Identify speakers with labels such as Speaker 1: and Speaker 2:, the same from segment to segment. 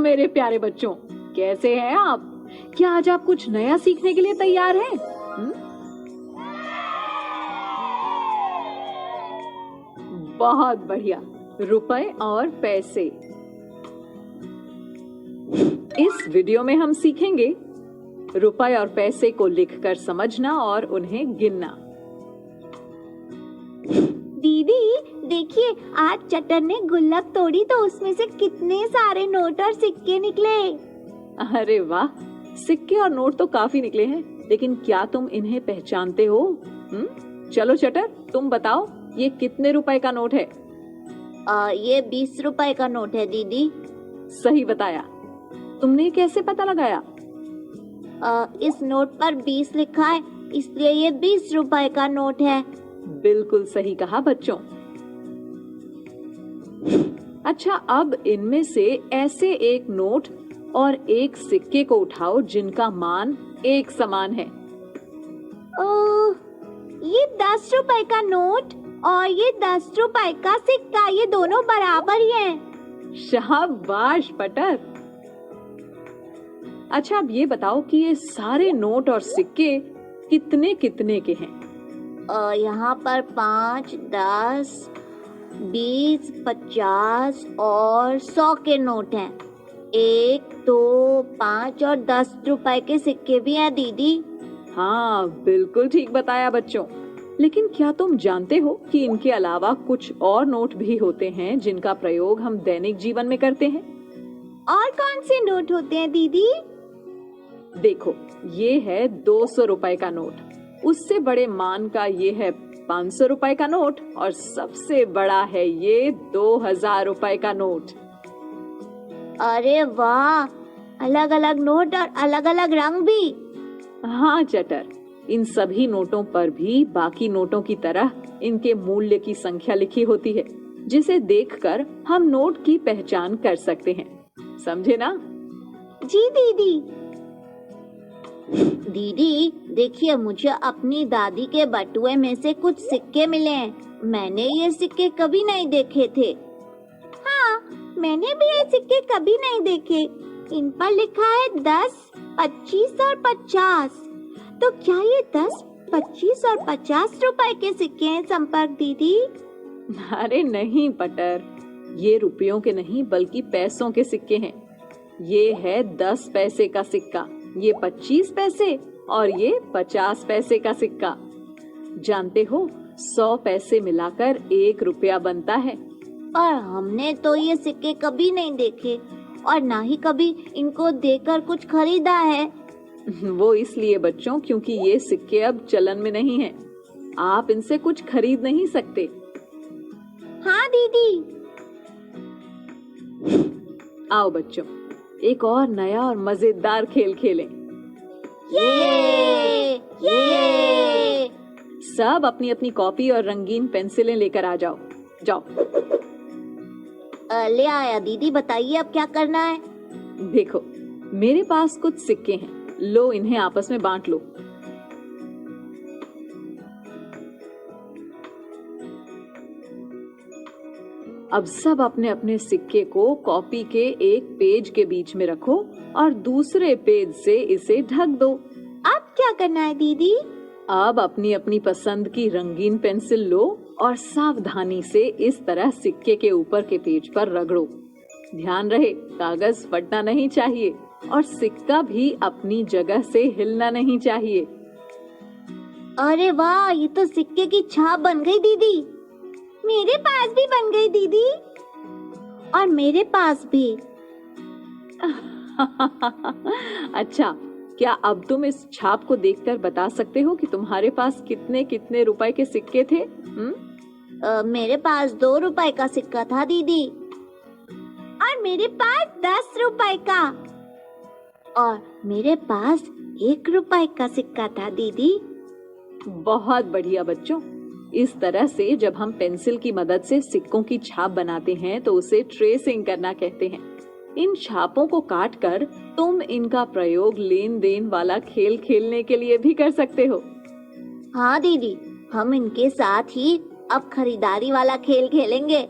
Speaker 1: मेरे प्यारे बच्चों, कैसे हैं आप? क्या आज आप कुछ नया सीखने के लिए तैयार हैं? बहुत बढ़िया। रुपए और पैसे। इस वीडियो में हम सीखेंगे रुपए और पैसे को लिखकर समझना और उन्हें गिनना।
Speaker 2: दीदी देखिए, आज चटर ने गुल्लक तोड़ी तो उसमें से कितने सारे नोट और सिक्के निकले।
Speaker 1: अरे वाह, सिक्के और नोट तो काफी निकले हैं, लेकिन क्या तुम इन्हें पहचानते हो? चलो चटर, तुम बताओ ये कितने रुपए का नोट है?
Speaker 2: ये 20 रुपए का नोट है दीदी।
Speaker 1: सही बताया। तुमने कैसे पता लगाया?
Speaker 2: इस नोट पर 20 लिखा है, इसलिए ये 20 रुपए का नोट है।
Speaker 1: बिल्कुल सही कहा बच्चों। अच्छा, अब इनमें से ऐसे एक नोट और एक सिक्के को उठाओ जिनका मान एक समान है।
Speaker 2: ये 10 रुपए का नोट और ये 10 रुपए का सिक्का, ये दोनों बराबर ही हैं।
Speaker 1: शाबाश पटर। अच्छा, अब ये बताओ कि ये सारे नोट और सिक्के कितने कितने के हैं?
Speaker 2: यहाँ पर 5, 10, 20, 50 और 100 के नोट हैं। 1, 2, 5 और 10 रुपए के सिक्के भी हैं दीदी।
Speaker 1: हाँ, बिल्कुल ठीक बताया बच्चों। लेकिन क्या तुम जानते हो कि इनके अलावा कुछ और नोट भी होते हैं जिनका प्रयोग हम दैनिक जीवन में करते हैं?
Speaker 2: और कौन से नोट होते हैं दीदी?
Speaker 1: देखो, ये है 200 रुपए का नोट, उससे बड़े मान का ये है 500 रुपए का नोट और सबसे बड़ा है ये 2000 रुपए का नोट।
Speaker 2: अरे वाह, अलग अलग नोट और अलग अलग रंग भी।
Speaker 1: हाँ चटर, इन सभी नोटों पर भी बाकी नोटों की तरह इनके मूल्य की संख्या लिखी होती है, जिसे देखकर हम नोट की पहचान कर सकते हैं। समझे ना?
Speaker 2: जी दीदी। दीदी देखिए, मुझे अपनी दादी के बटुए में से कुछ सिक्के मिले हैं। मैंने ये सिक्के कभी नहीं देखे थे। हाँ, मैंने भी ये सिक्के कभी नहीं देखे। इन पर लिखा है 10, 25 और 50। तो क्या ये 10, 25 और 50 रुपए के सिक्के हैं संपर्क दीदी?
Speaker 1: अरे नहीं पटर, ये रुपयों के नहीं बल्कि पैसों के सिक्के हैं। ये है 10 पैसे का सिक्का, ये 25 पैसे और ये 50 पैसे का सिक्का। जानते हो, 100 पैसे मिलाकर 1 रुपया बनता है।
Speaker 2: और हमने तो ये सिक्के कभी नहीं देखे और ना ही कभी इनको देखकर कुछ खरीदा है।
Speaker 1: वो इसलिए बच्चों, क्योंकि ये सिक्के अब चलन में नहीं हैं। आप इनसे कुछ खरीद नहीं सकते।
Speaker 2: हाँ दीदी।
Speaker 1: आओ बच्चों, एक और नया और मजेदार खेल खेलें।
Speaker 2: ये!
Speaker 1: सब अपनी अपनी कॉपी और रंगीन पेंसिलें लेकर आ जाओ। जाओ।
Speaker 2: ले आया दीदी, बताइए अब क्या करना है?
Speaker 1: देखो, मेरे पास कुछ सिक्के हैं, लो इन्हें आपस में बांट लो। अब सब अपने अपने सिक्के को कॉपी के एक पेज के बीच में रखो और दूसरे पेज से इसे ढक दो।
Speaker 2: अब क्या करना है दीदी?
Speaker 1: अब अपनी अपनी पसंद की रंगीन पेंसिल लो और सावधानी से इस तरह सिक्के के ऊपर के पेज पर रगड़ो। ध्यान रहे, कागज फटना नहीं चाहिए और सिक्का भी अपनी जगह से हिलना नहीं चाहिए।
Speaker 2: अरे वाह, ये तो सिक्के की छाप बन गई दीदी। मेरे पास भी बन गई दीदी, और मेरे पास भी।
Speaker 1: अच्छा, क्या अब तुम इस छाप को देखकर बता सकते हो कि तुम्हारे पास कितने कितने रुपए के सिक्के थे?
Speaker 2: मेरे पास 2 रुपए का सिक्का था दीदी, और मेरे पास 10 रुपए का, और मेरे पास 1 रुपए का सिक्का था दीदी।
Speaker 1: बहुत बढ़िया बच्चों। इस तरह से जब हम पेंसिल की मदद से सिक्कों की छाप बनाते हैं तो उसे ट्रेसिंग करना कहते हैं। इन छापों को काटकर तुम इनका प्रयोग लेन देन वाला खेल खेलने के लिए भी कर सकते हो।
Speaker 2: हाँ दीदी, हम इनके साथ ही अब खरीदारी वाला खेल खेलेंगे।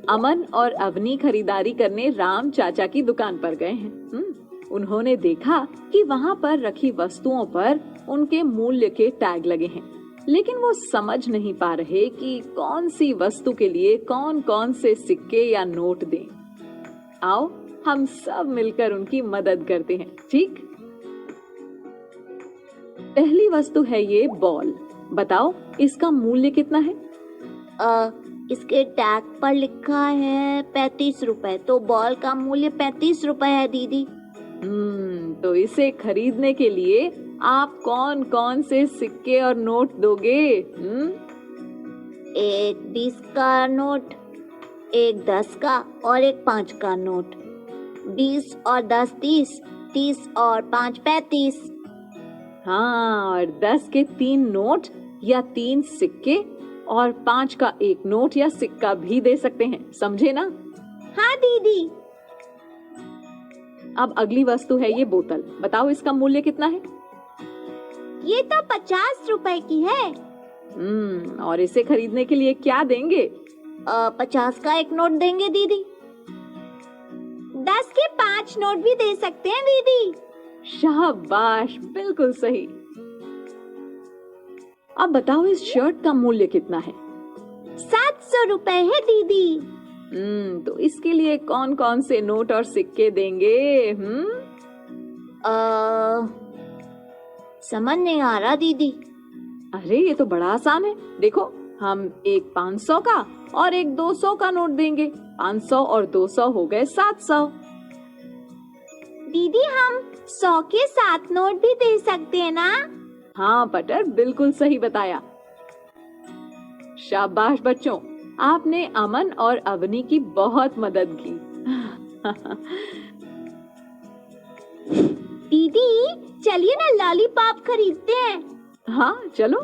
Speaker 1: अमन और अवनी खरीदारी करने राम चाचा की दुकान पर गए हैं। उन्होंने देखा कि वहाँ पर रखी वस्तुओं पर उनके मूल्य के टैग लगे हैं, लेकिन वो समझ नहीं पा रहे कि कौन सी वस्तु के लिए कौन कौन से सिक्के या नोट दें। आओ हम सब मिलकर उनकी मदद करते हैं, ठीक? पहली वस्तु है ये बॉल। बताओ इसका मूल्य कितना है?
Speaker 2: इसके टैग पर लिखा है 35 रुपए, तो बॉल का मूल्य 35 रुपए है दीदी।
Speaker 1: तो इसे खरीदने के लिए आप कौन कौन से सिक्के और नोट दोगे?
Speaker 2: एक 20 का नोट, एक 10 का और एक 5 का नोट। 20 और 10 30, 30 और 5 35।
Speaker 1: हाँ, और 10 के 3 नोट या 3 सिक्के और 5 का एक नोट या सिक्का भी दे सकते हैं, समझे ना?
Speaker 2: हाँ दीदी।
Speaker 1: अब अगली वस्तु है ये बोतल। बताओ इसका मूल्य कितना है?
Speaker 2: ये तो 50 रुपए की है।
Speaker 1: और इसे खरीदने के लिए क्या देंगे?
Speaker 2: 50 का एक नोट देंगे दीदी। 10 के 5 नोट भी दे सकते हैं दीदी।
Speaker 1: शाबाश, बिल्कुल सही। अब बताओ इस शर्ट का मूल्य कितना है?
Speaker 2: 700 रुपए है दीदी।
Speaker 1: तो इसके लिए कौन कौन से नोट और सिक्के देंगे?
Speaker 2: समझ नहीं आ रहा दीदी।
Speaker 1: अरे ये तो बड़ा आसान है। देखो, हम एक 500 का और एक 200 का नोट देंगे। 500 और 200 हो गए 700।
Speaker 2: दीदी हम 100 के 7 नोट भी दे सकते हैं ना?
Speaker 1: हाँ पटर, बिल्कुल सही बताया। शाबाश बच्चों, आपने अमन और अवनी की बहुत मदद की।
Speaker 2: दीदी चलिए ना लॉलीपॉप खरीदते हैं।
Speaker 1: हाँ चलो।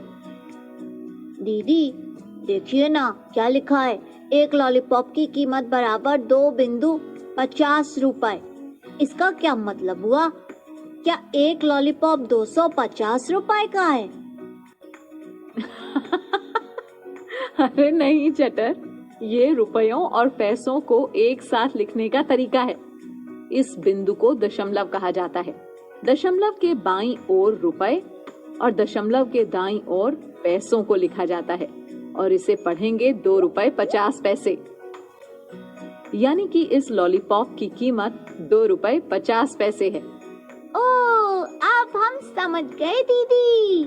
Speaker 2: दीदी देखिए ना क्या लिखा है। एक लॉलीपॉप की कीमत बराबर 2.50 रुपए। इसका क्या मतलब हुआ? क्या एक लॉलीपॉप 250 रुपए का है?
Speaker 1: अरे नहीं चटर, ये रुपयों और पैसों को एक साथ लिखने का तरीका है। इस बिंदु को दशमलव कहा जाता है। दशमलव के बाईं ओर रुपए और दशमलव के दाईं ओर पैसों को लिखा जाता है, और इसे पढ़ेंगे 2 रुपए 50 पैसे। यानी कि इस लॉलीपॉप की कीमत 2 रुपए 50 पैसे है।
Speaker 2: ओह, अब हम समझ गए दीदी।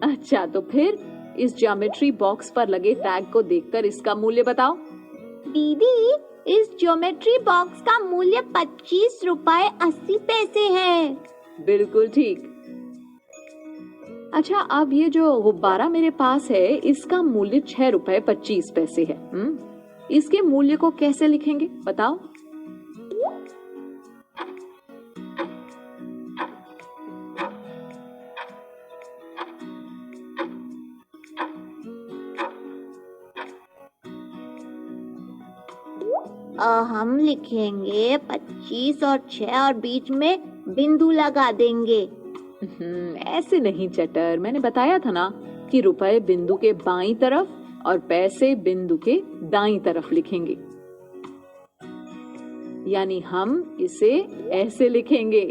Speaker 1: अच्छा, तो फिर इस ज्योमेट्री बॉक्स पर लगे टैग को देखकर इसका मूल्य बताओ।
Speaker 2: दीदी इस ज्योमेट्री बॉक्स का मूल्य 25 रुपए 80 पैसे है।
Speaker 1: बिल्कुल ठीक। अच्छा, अब ये जो गुब्बारा मेरे पास है इसका मूल्य 6 रुपए 25 पैसे है। इसके मूल्य को कैसे लिखेंगे बताओ?
Speaker 2: हम लिखेंगे 25 और 6 और बीच में बिंदु लगा देंगे।
Speaker 1: ऐसे नहीं चटर, मैंने बताया था ना कि रुपए बिंदु के बाईं तरफ और पैसे बिंदु के दाईं तरफ लिखेंगे। यानी हम इसे ऐसे लिखेंगे।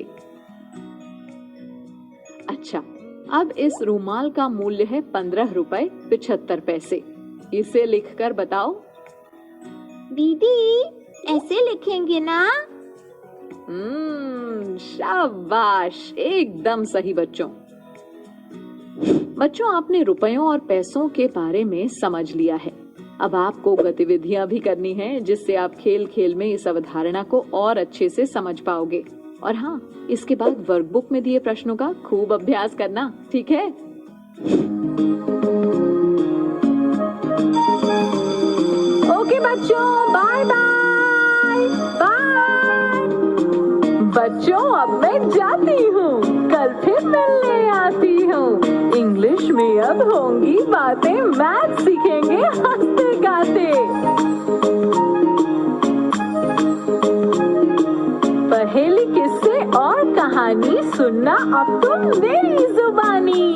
Speaker 1: अच्छा, अब इस रुमाल का मूल्य है 15 रुपए 75 पैसे। इसे लिखकर बताओ।
Speaker 2: दीदी ऐसे लिखेंगे ना?
Speaker 1: शाबाश, एकदम सही बच्चों। बच्चों, आपने रुपयों और पैसों के बारे में समझ लिया है। अब आपको गतिविधियां भी करनी हैं, जिससे आप खेल खेल में इस अवधारणा को और अच्छे से समझ पाओगे। और हाँ, इसके बाद वर्कबुक में दिए प्रश्नों का खूब अभ्यास करना, ठीक है? ओके बच्चों, बाय बाय बाय। बच्चों, अब मैं जाती हूँ, कल फिर मिलने आती हूँ। इंग्लिश में अब होंगी बातें, मैथ सीखेंगे हंसते गाते। पहेली, किस्से और कहानी सुनना अब तुम मेरी जुबानी।